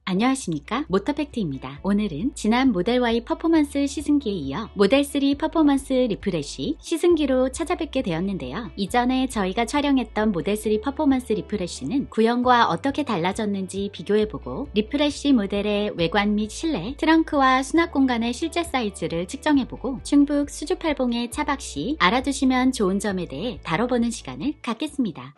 안녕하십니까, 모터팩트입니다. 오늘은 지난 모델 Y 퍼포먼스 시승기에 이어 모델 3 퍼포먼스 리프레쉬 시승기로 찾아뵙게 되었는데요. 이전에 저희가 촬영했던 모델 3 퍼포먼스 리프레쉬는 구형과 어떻게 달라졌는지 비교해보고 리프레쉬 모델의 외관 및 실내, 트렁크와 수납 공간의 실제 사이즈를 측정해보고 충북 수주팔봉의 차박 시 알아두시면 좋은 점에 대해 다뤄보는 시간을 갖겠습니다.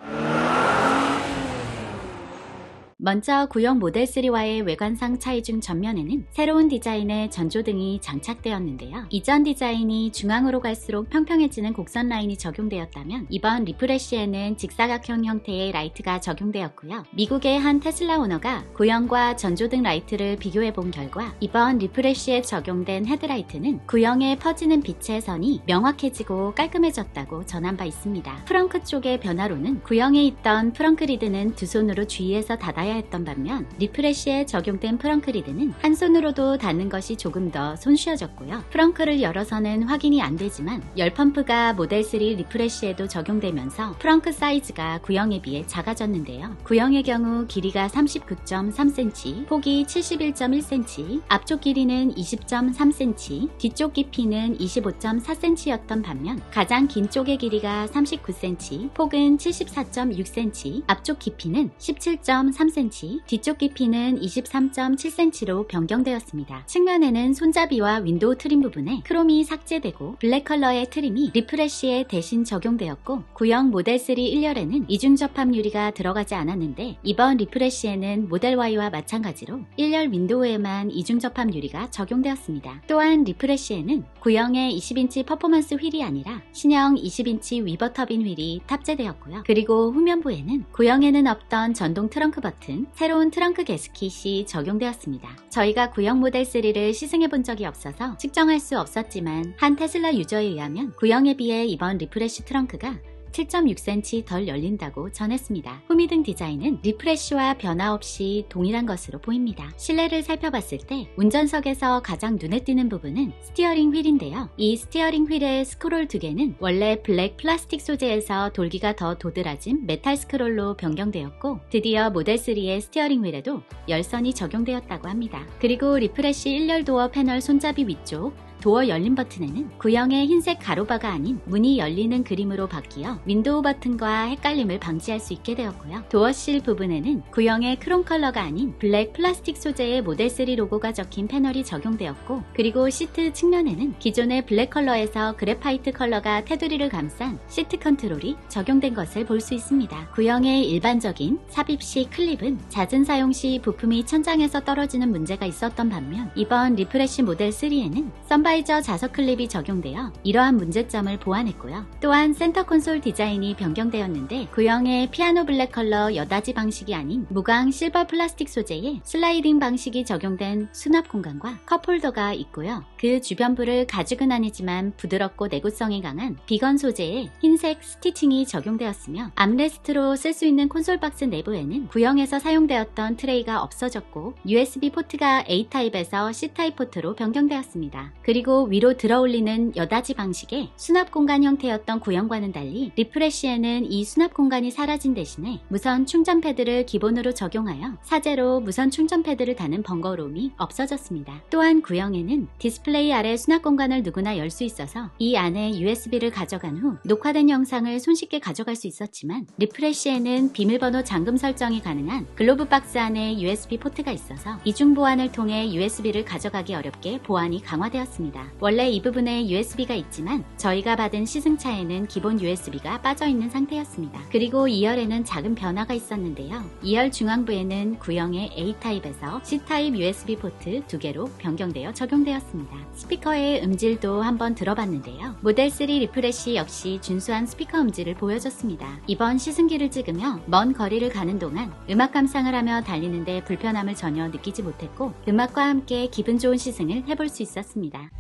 먼저 구형 모델 3와의 외관상 차이 중 전면에는 새로운 디자인의 전조등이 장착되었는데요. 이전 디자인이 중앙으로 갈수록 평평해지는 곡선 라인이 적용되었다면 이번 리프레쉬에는 직사각형 형태의 라이트가 적용되었고요. 미국의 한 테슬라 오너가 구형과 전조등 라이트를 비교해본 결과 이번 리프레쉬에 적용된 헤드라이트는 구형에 퍼지는 빛의 선이 명확해지고 깔끔해졌다고 전한 바 있습니다. 프렁크 쪽의 변화로는 구형에 있던 프렁크 리드는 두 손으로 주의해서 닫아야 했던 반면 리프레쉬에 적용된 프렁크 리드는 한 손으로도 닫는 것이 조금 더 손쉬워졌고요. 프렁크를 열어서는 확인이 안 되지만 열 펌프가 모델 3 리프레쉬에도 적용되면서 프렁크 사이즈가 구형에 비해 작아졌는데요. 구형의 경우 길이가 39.3cm, 폭이 71.1cm, 앞쪽 길이는 20.3cm, 뒤쪽 깊이는 25.4cm였던 반면 가장 긴 쪽의 길이가 39cm, 폭은 74.6cm, 앞쪽 깊이는 17.3cm, 뒤쪽 깊이는 23.7cm로 변경되었습니다. 측면에는 손잡이와 윈도우 트림 부분에 크롬이 삭제되고 블랙 컬러의 트림이 리프레쉬에 대신 적용되었고 구형 모델 3 1열에는 이중 접합 유리가 들어가지 않았는데 이번 리프레쉬에는 모델 Y와 마찬가지로 1열 윈도우에만 이중 접합 유리가 적용되었습니다. 또한 리프레쉬에는 구형의 20인치 퍼포먼스 휠이 아니라 신형 20인치 위버 터빈 휠이 탑재되었고요. 그리고 후면부에는 구형에는 없던 전동 트렁크 버튼, 새로운 트렁크 게스킷이 적용되었습니다. 저희가 구형 모델 3를 시승해 본 적이 없어서 측정할 수 없었지만 한 테슬라 유저에 의하면 구형에 비해 이번 리프레쉬 트렁크가 7.6cm 덜 열린다고 전했습니다. 후미등 디자인은 리프레쉬와 변화 없이 동일한 것으로 보입니다. 실내를 살펴봤을 때 운전석에서 가장 눈에 띄는 부분은 스티어링 휠인데요. 이 스티어링 휠의 스크롤 두 개는 원래 블랙 플라스틱 소재에서 돌기가 더 도드라진 메탈 스크롤로 변경되었고 드디어 모델 3의 스티어링 휠에도 열선이 적용되었다고 합니다. 그리고 리프레쉬 1열 도어 패널 손잡이 위쪽 도어 열림 버튼에는 구형의 흰색 가로바가 아닌 문이 열리는 그림으로 바뀌어 윈도우 버튼과 헷갈림을 방지할 수 있게 되었고요. 도어실 부분에는 구형의 크롬 컬러가 아닌 블랙 플라스틱 소재의 모델 3 로고가 적힌 패널이 적용되었고 그리고 시트 측면에는 기존의 블랙 컬러에서 그래파이트 컬러가 테두리를 감싼 시트 컨트롤이 적용된 것을 볼 수 있습니다. 구형의 일반적인 삽입식 클립은 잦은 사용 시 부품이 천장에서 떨어지는 문제가 있었던 반면 이번 리프레쉬 모델 3에는 선바이저 자석 클립이 적용되어 이러한 문제점을 보완했고요. 또한 센터 콘솔 디자인이 변경되었는데 구형의 피아노 블랙 컬러 여닫이 방식이 아닌 무광 실버 플라스틱 소재의 슬라이딩 방식이 적용된 수납 공간과 컵홀더가 있고요. 그 주변부를 가죽은 아니지만 부드럽고 내구성이 강한 비건 소재의 흰색 스티칭이 적용되었으며 암레스트로 쓸 수 있는 콘솔 박스 내부에는 구형에서 사용되었던 트레이가 없어졌고 USB 포트가 A타입에서 C타입 포트로 변경되었습니다. 그리고 위로 들어올리는 여닫이 방식의 수납 공간 형태였던 구형과는 달리 리프레쉬에는 이 수납 공간이 사라진 대신에 무선 충전 패드를 기본으로 적용하여 사제로 무선 충전 패드를 다는 번거로움이 없어졌습니다. 또한 구형에는 디스플레이 아래 수납 공간을 누구나 열 수 있어서 이 안에 USB를 가져간 후 녹화된 영상을 손쉽게 가져갈 수 있었지만 리프레쉬에는 비밀번호 잠금 설정이 가능한 글로브 박스 안에 USB 포트가 있어서 이중 보안을 통해 USB를 가져가기 어렵게 보안이 강화되었습니다. 원래 이 부분에 USB가 있지만 저희가 받은 시승차에는 기본 USB가 빠져있는 상태였습니다. 그리고 2열에는 작은 변화가 있었는데요. 2열 중앙부에는 구형의 A타입에서 C타입 USB 포트 2개로 변경되어 적용되었습니다. 스피커의 음질도 한번 들어봤는데요. 모델 3 리프레쉬 역시 준수한 스피커 음질을 보여줬습니다. 이번 시승기를 찍으며 먼 거리를 가는 동안 음악 감상을 하며 달리는데 불편함을 전혀 느끼지 못했고 음악과 함께 기분 좋은 시승을 해볼 수 있었습니다.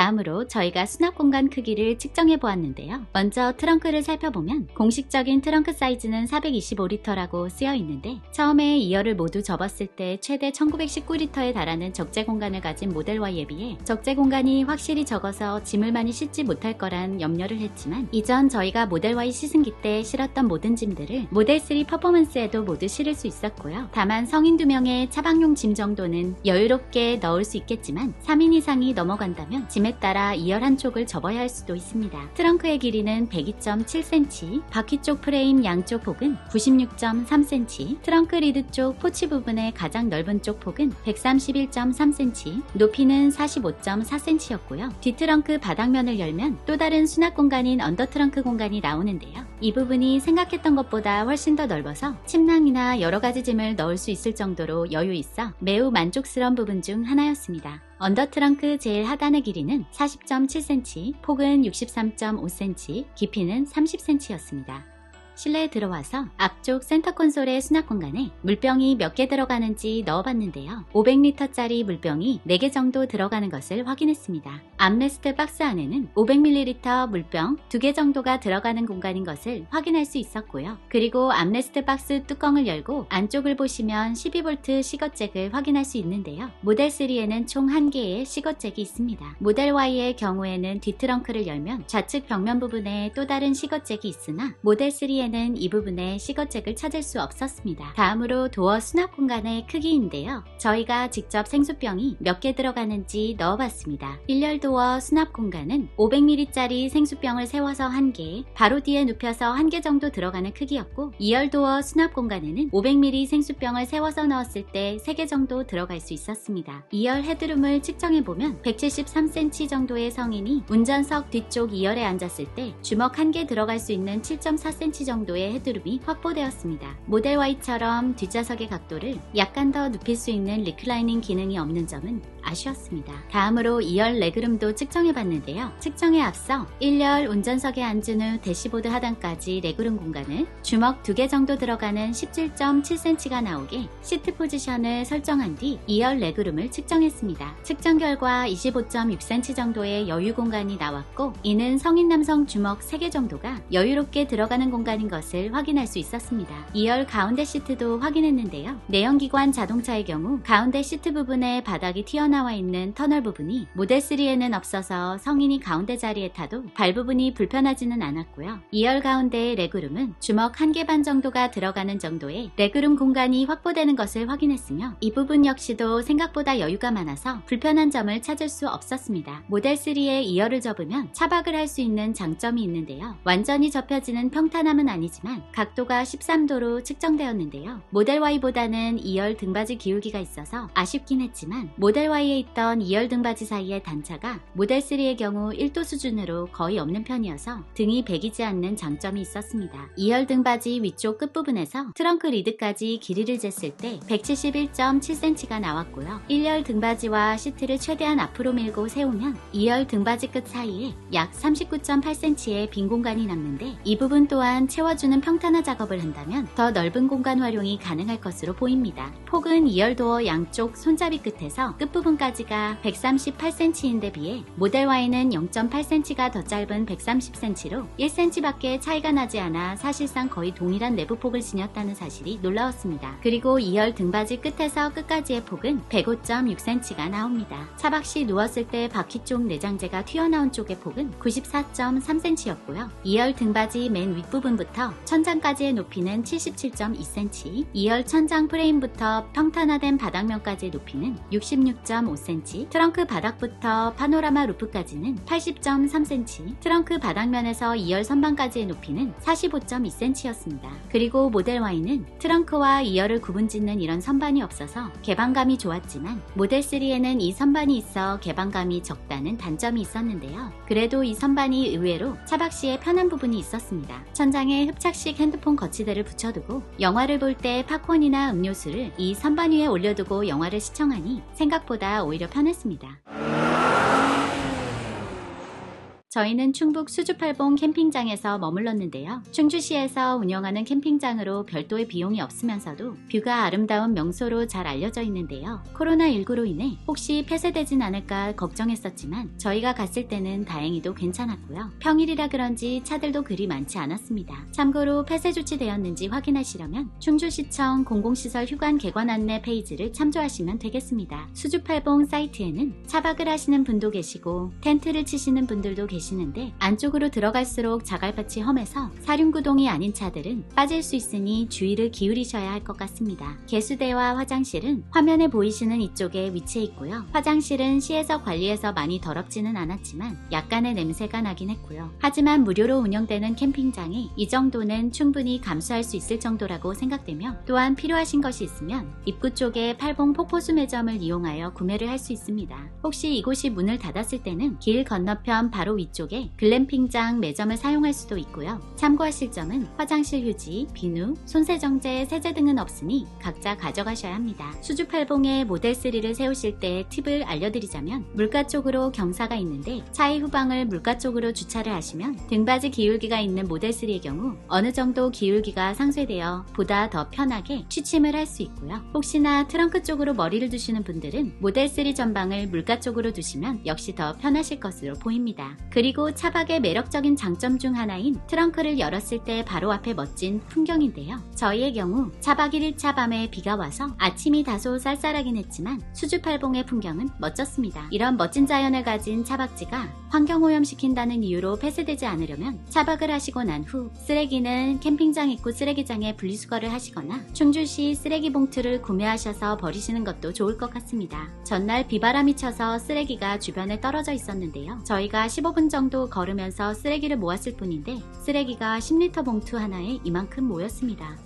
다음으로 저희가 수납 공간 크기를 측정해 보았는데요. 먼저 트렁크를 살펴보면 공식적인 트렁크 사이즈는 425리터라고 쓰여 있는데 처음에 2열을 모두 접었을 때 최대 1919리터에 달하는 적재 공간을 가진 모델 Y에 비해 적재 공간이 확실히 적어서 짐을 많이 싣지 못할 거란 염려를 했지만 이전 저희가 모델 Y 시승기 때 실었던 모든 짐들을 모델 3 퍼포먼스에도 모두 실을 수 있었고요. 다만 성인 2명의 차박용 짐 정도는 여유롭게 넣을 수 있겠지만 3인 이상이 넘어간다면 짐에 따라 2열 한쪽을 접어야 할 수도 있습니다. 트렁크의 길이는 102.7cm, 바퀴 쪽 프레임 양쪽 폭은 96.3cm, 트렁크 리드 쪽 포치 부분의 가장 넓은 쪽 폭은 131.3cm, 높이는 45.4cm였고요. 뒷트렁크 바닥면을 열면 또 다른 수납 공간인 언더 트렁크 공간이 나오는데요. 이 부분이 생각했던 것보다 훨씬 더 넓어서 침낭이나 여러가지 짐을 넣을 수 있을 정도로 여유 있어 매우 만족스러운 부분 중 하나였습니다. 언더 트렁크 제일 하단의 길이는 40.7cm, 폭은 63.5cm, 깊이는 30cm였습니다. 실내에 들어와서 앞쪽 센터 콘솔의 수납 공간에 물병이 몇 개 들어가는지 넣어봤는데요. 500리터짜리 물병이 4개 정도 들어가는 것을 확인했습니다. 암레스트 박스 안에는 500ml 물병 2개 정도가 들어가는 공간인 것을 확인할 수 있었고요. 그리고 암레스트 박스 뚜껑을 열고 안쪽을 보시면 12V 시거잭을 확인할 수 있는데요. 모델 3에는 총 1개의 시거잭이 있습니다. 모델 Y의 경우에는 뒷트렁크를 열면 좌측 벽면 부분에 또 다른 시거잭이 있으나 모델 3에는 이 부분에 시거잭을 찾을 수 없었습니다. 다음으로 도어 수납 공간의 크기인데요. 저희가 직접 생수병이 몇 개 들어가는지 넣어봤습니다. 1열 도어 수납 공간은 500ml짜리 생수병을 세워서 1개, 바로 뒤에 눕혀서 1개 정도 들어가는 크기였고 2열 도어 수납 공간에는 500ml 생수병을 세워서 넣었을 때 3개 정도 들어갈 수 있었습니다. 2열 헤드룸을 측정해보면 173cm 정도의 성인이 운전석 뒤쪽 2열에 앉았을 때 주먹 1개 들어갈 수 있는 7.4cm 정도의 헤드룸이 확보되었습니다. 모델 Y처럼 뒷좌석의 각도를 약간 더 눕힐 수 있는 리클라이닝 기능이 없는 점은 아쉬웠습니다. 다음으로 2열 레그룸도 측정해봤는데요. 측정에 앞서 1열 운전석에 앉은 후 대시보드 하단까지 레그룸 공간을 주먹 2개 정도 들어가는 17.7cm가 나오게 시트 포지션을 설정한 뒤 2열 레그룸을 측정했습니다. 측정 결과 25.6cm 정도의 여유 공간이 나왔고 이는 성인 남성 주먹 3개 정도가 여유롭게 들어가는 공간인 것을 확인할 수 있었습니다. 2열 가운데 시트도 확인했는데요. 내연기관 자동차의 경우 가운데 시트 부분에 바닥이 튀어나와 있는 터널 부분이 모델 3에는 없어서 성인이 가운데 자리에 타도 발 부분이 불편하지는 않았고요. 2열 가운데의 레그룸은 주먹 1개 반 정도가 들어가는 정도의 레그룸 공간이 확보되는 것을 확인했으며 이 부분 역시도 생각보다 여유가 많아서 불편한 점을 찾을 수 없었습니다. 모델 3의 2열을 접으면 차박을 할 수 있는 장점이 있는데요. 완전히 접혀지는 평탄함은 아니지만 각도가 13도로 측정되었는데요. 모델 Y보다는 2열 등받이 기울기가 있어서 아쉽긴 했지만 모델 Y에 있던 2열 등받이 사이의 단차가 모델 3의 경우 1도 수준으로 거의 없는 편이어서 등이 베기지 않는 장점이 있었습니다. 2열 등받이 위쪽 끝부분에서 트렁크 리드까지 길이를 쟀을 때 171.7cm가 나왔고요. 1열 등받이와 시트를 최대한 앞으로 밀고 세우면 2열 등받이 끝 사이에 약 39.8cm의 빈 공간이 남는데 이 부분 또한 채워주는 평탄화 작업을 한다면 더 넓은 공간 활용이 가능할 것으로 보입니다. 폭은 2열 도어 양쪽 손잡이 끝에서 끝부분까지가 138cm인데 비해 모델 Y는 0.8cm가 더 짧은 130cm로 1cm밖에 차이가 나지 않아 사실상 거의 동일한 내부 폭을 지녔다는 사실이 놀라웠습니다. 그리고 2열 등받이 끝에서 끝까지의 폭은 105.6cm가 나옵니다. 차박 시 누웠을 때 바퀴 쪽 내장재가 튀어나온 쪽의 폭은 94.3cm였고요. 2열 등받이 맨 윗부분부터 천장까지의 높이는 77.2cm, 2열 천장 프레임부터 평탄화된 바닥면까지의 높이는 66.5cm, 트렁크 바닥부터 파노라마 루프까지는 80.3cm, 트렁크 바닥면에서 2열 선반까지의 높이는 45.2cm였습니다. 그리고 모델 Y는 트렁크와 2열을 구분짓는 이런 선반이 없어서 개방감이 좋았지만 모델 3에는 이 선반이 있어 개방감이 적다는 단점이 있었는데요. 그래도 이 선반이 의외로 차박 시에 편한 부분이 있었습니다. 천장에 흡착식 핸드폰 거치대를 붙여두고 영화를 볼 때 팝콘이나 음료수를 이 선반 위에 올려두고 영화를 시청하니 생각보다 오히려 편했습니다. 저희는 충북 수주팔봉 캠핑장에서 머물렀는데요. 충주시에서 운영하는 캠핑장으로 별도의 비용이 없으면서도 뷰가 아름다운 명소로 잘 알려져 있는데요. 코로나19로 인해 혹시 폐쇄되진 않을까 걱정했었지만 저희가 갔을 때는 다행히도 괜찮았고요. 평일이라 그런지 차들도 그리 많지 않았습니다. 참고로 폐쇄 조치되었는지 확인하시려면 충주시청 공공시설 휴관 개관 안내 페이지를 참조하시면 되겠습니다. 수주팔봉 사이트에는 차박을 하시는 분도 계시고 텐트를 치시는 분들도 계시는데 안쪽으로 들어갈수록 자갈밭이 험해서 사륜구동이 아닌 차들은 빠질 수 있으니 주의를 기울이셔야 할 것 같습니다. 개수대와 화장실은 화면에 보이시는 이쪽에 위치해 있고요. 화장실은 시에서 관리해서 많이 더럽지는 않았지만 약간의 냄새가 나긴 했고요. 하지만 무료로 운영되는 캠핑장이 이 정도는 충분히 감수할 수 있을 정도라고 생각되며 또한 필요하신 것이 있으면 입구 쪽에 팔봉 폭포수 매점을 이용하여 구매를 할 수 있습니다. 혹시 이곳이 문을 닫았을 때는 길 건너편 바로 위쪽에 글램핑장 매점을 사용할 수도 있고요. 참고하실 점은 화장실 휴지, 비누, 손세정제, 세제 등은 없으니 각자 가져가셔야 합니다. 수주팔봉에 모델3를 세우실 때 팁을 알려드리자면 물가 쪽으로 경사가 있는데 차의 후방을 물가 쪽으로 주차를 하시면 등받이 기울기가 있는 모델3의 경우 어느 정도 기울기가 상쇄되어 보다 더 편하게 취침을 할 수 있고요. 혹시나 트렁크 쪽으로 머리를 두시는 분들은 모델3 전방을 물가 쪽으로 두시면 역시 더 편하실 것으로 보입니다. 그리고 차박의 매력적인 장점 중 하나인 트렁크를 열었을 때 바로 앞에 멋진 풍경인데요. 저희의 경우 차박 1일차 밤에 비가 와서 아침이 다소 쌀쌀하긴 했지만 수주팔봉의 풍경은 멋졌습니다. 이런 멋진 자연을 가진 차박지가 환경오염시킨다는 이유로 폐쇄되지 않으려면 차박을 하시고 난 후 쓰레기는 캠핑장 입구 쓰레기장에 분리수거를 하시거나 충주시 쓰레기 봉투를 구매하셔서 버리시는 것도 좋을 것 같습니다. 전날 비바람이 쳐서 쓰레기가 주변에 떨어져 있었는데요. 저희가 15분 정도 걸으면서 쓰레기를 모았을 뿐인데 쓰레기가 10리터 봉투 하나에 이만큼 모였습니다.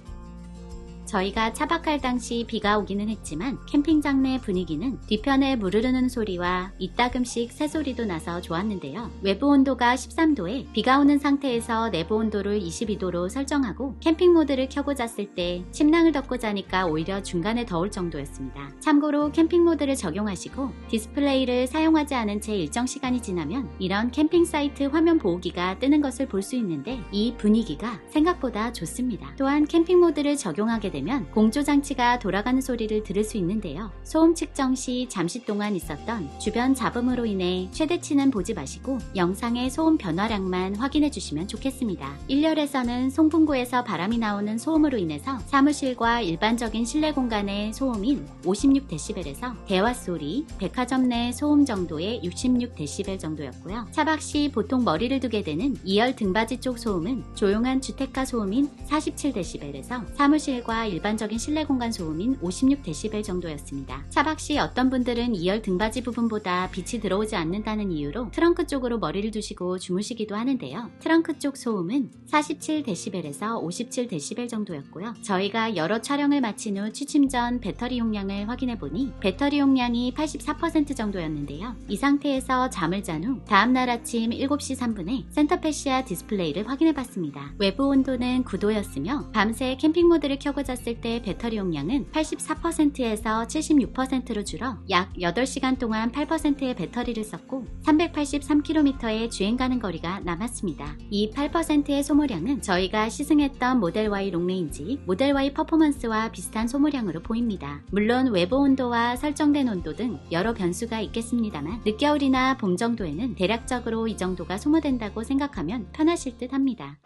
저희가 차박할 당시 비가 오기는 했지만 캠핑장 내 분위기는 뒤편에 물 흐르는 소리와 이따금씩 새소리도 나서 좋았는데요. 외부 온도가 13도에 비가 오는 상태에서 내부 온도를 22도로 설정하고 캠핑 모드를 켜고 잤을 때 침낭을 덮고 자니까 오히려 중간에 더울 정도였습니다. 참고로 캠핑 모드를 적용하시고 디스플레이를 사용하지 않은 채 일정 시간이 지나면 이런 캠핑 사이트 화면 보호기가 뜨는 것을 볼 수 있는데 이 분위기가 생각보다 좋습니다. 또한 캠핑 모드를 적용하게 되면 공조장치가 돌아가는 소리를 들을 수 있는데요. 소음 측정 시 잠시 동안 있었던 주변 잡음으로 인해 최대치는 보지 마시고 영상의 소음 변화량만 확인해 주시면 좋겠습니다. 1열에서는 송풍구에서 바람이 나오는 소음으로 인해서 사무실과 일반적인 실내 공간의 소음인 56dB에서 대화 소리, 백화점 내 소음 정도의 66dB 정도였고요. 차박 시 보통 머리를 두게 되는 2열 등받이 쪽 소음은 조용한 주택가 소음인 47dB에서 사무실과 일반적인 실내 공간 소음인 56dB 정도였습니다. 차박 시 어떤 분들은 2열 등받이 부분보다 빛이 들어오지 않는다는 이유로 트렁크 쪽으로 머리를 두시고 주무시기도 하는데요. 트렁크 쪽 소음은 47dB에서 57dB 정도였고요. 저희가 여러 촬영을 마친 후 취침 전 배터리 용량을 확인해보니 배터리 용량이 84% 정도였는데요. 이 상태에서 잠을 잔 후 다음날 아침 7시 3분에 센터페시아 디스플레이를 확인해봤습니다. 외부 온도는 9도였으며 밤새 캠핑 모드를 켜고 잤을 때 배터리 용량은 84%에서 76%로 줄어 약 8시간 동안 8%의 배터리를 썼고 383km의 주행 가는 거리가 남았습니다. 이 8%의 소모량은 저희가 시승했던 모델 Y 롱레인지, 모델 Y 퍼포먼스와 비슷한 소모량으로 보입니다. 물론 외부 온도와 설정된 온도 등 여러 변수가 있겠습니다만 늦겨울이나 봄 정도에는 대략적으로 이 정도가 소모된다고 생각하면 편하실 듯 합니다.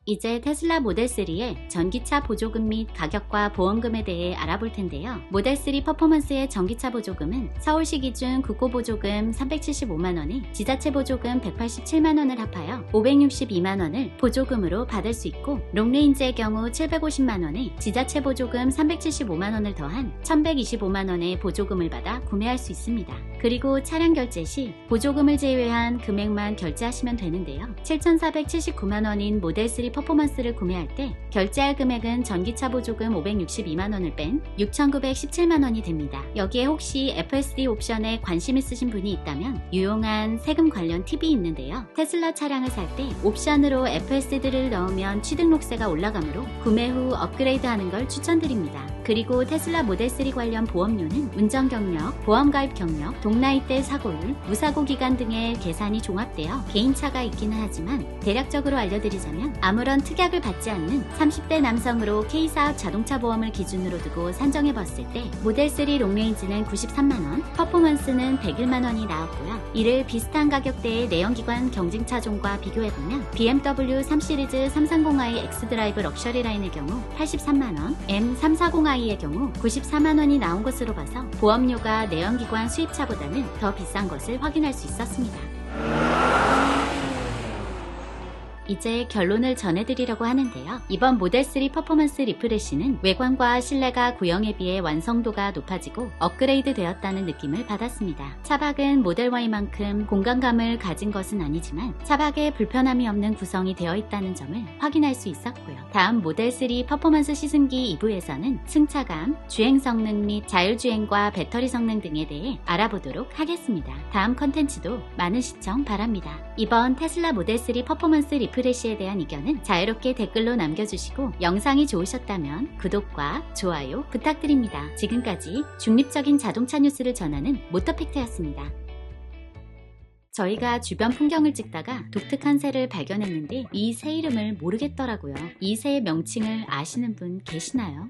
이제 테슬라 모델3의 전기차 보조금 및 가격과 보험금에 대해 알아볼 텐데요. 모델3 퍼포먼스의 전기차 보조금은 서울시 기준 국고 보조금 375만원에 지자체 보조금 187만원을 합하여 562만원을 보조금으로 받을 수 있고 롱레인지의 경우 750만원에 지자체 보조금 375만원을 더한 1125만원의 보조금을 받아 구매할 수 있습니다. 그리고 차량 결제 시 보조금을 제외한 금액만 결제하시면 되는데요. 7,479만원인 모델3 퍼포먼스를 구매할 때 결제할 금액은 전기차 보조금 562만원을 뺀 6,917만원이 됩니다. 여기에 혹시 FSD 옵션에 관심 있으신 분이 있다면 유용한 세금 관련 팁이 있는데요. 테슬라 차량을 살 때 옵션으로 FSD를 넣으면 취등록세가 올라가므로 구매 후 업그레이드하는 걸 추천드립니다. 그리고 테슬라 모델 3 관련 보험료는 운전 경력, 보험 가입 경력, 동나이대 사고율, 무사고 기간 등의 계산이 종합되어 개인차가 있기는 하지만 대략적으로 알려드리자면 아무런 특약을 받지 않는 30대 남성으로 K사업 자동차 보험을 기준으로 두고 산정해봤을 때 모델 3 롱레인지는 93만원, 퍼포먼스는 101만원이 나왔고요. 이를 비슷한 가격대의 내연기관 경쟁차종과 비교해보면 BMW 3시리즈 330i X드라이브 럭셔리 라인의 경우 83만원, M340i의 경우 94만원이 나온 것으로 봐서 보험료가 내연기관 수입차보다는 더 비싼 것을 확인할 수 있었습니다. 이제 결론을 전해드리려고 하는데요. 이번 모델 3 퍼포먼스 리프레시는 외관과 실내가 구형에 비해 완성도가 높아지고 업그레이드 되었다는 느낌을 받았습니다. 차박은 모델 Y만큼 공간감을 가진 것은 아니지만 차박에 불편함이 없는 구성이 되어 있다는 점을 확인할 수 있었고요. 다음 모델 3 퍼포먼스 시승기 2부에서는 승차감, 주행 성능 및 자율주행과 배터리 성능 등에 대해 알아보도록 하겠습니다. 다음 컨텐츠도 많은 시청 바랍니다. 이번 테슬라 모델 3 퍼포먼스 리프레시에 대한 의견은 자유롭게 댓글로 남겨주시고 영상이 좋으셨다면 구독과 좋아요 부탁드립니다. 지금까지 중립적인 자동차 뉴스를 전하는 모터팩트였습니다. 저희가 주변 풍경을 찍다가 독특한 새를 발견했는데 이 새 이름을 모르겠더라고요. 이 새의 명칭을 아시는 분 계시나요?